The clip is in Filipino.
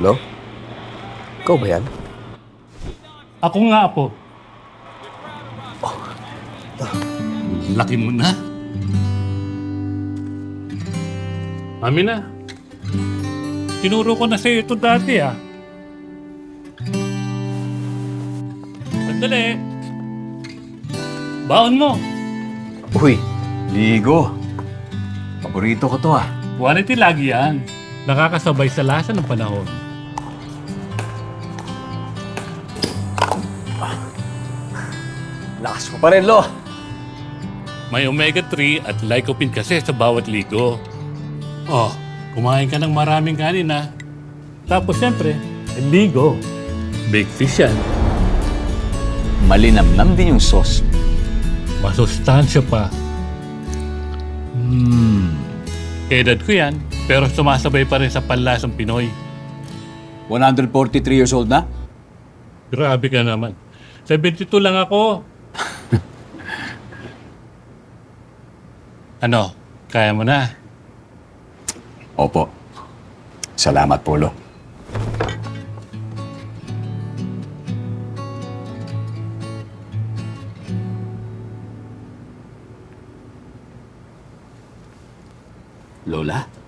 Lo? Ikaw ba yan? Ako nga po. Laki mo na. Amin na. Tinuro ko na sa'yo ito dati ah. Sandali. Baon mo. Uy, ligo. Paborito ko to ah. Quality lagi yan. Nakakasabay sa lasa ng panahon. Lakas mo pa rin, Lo. May omega-3 at lycopene kasi sa bawat ligo. Oh, kumain ka ng maraming kanin ha. Tapos siyempre, ligo. Big fish yan. Malinamnam din yung sauce. Masustansya pa. Edad ko yan, pero sumasabay pa rin sa panlasang Pinoy. 143 years old na? Grabe ka naman. 72 lang ako. Ano, kaya mo na? Opo. Salamat po, Lo. Lola?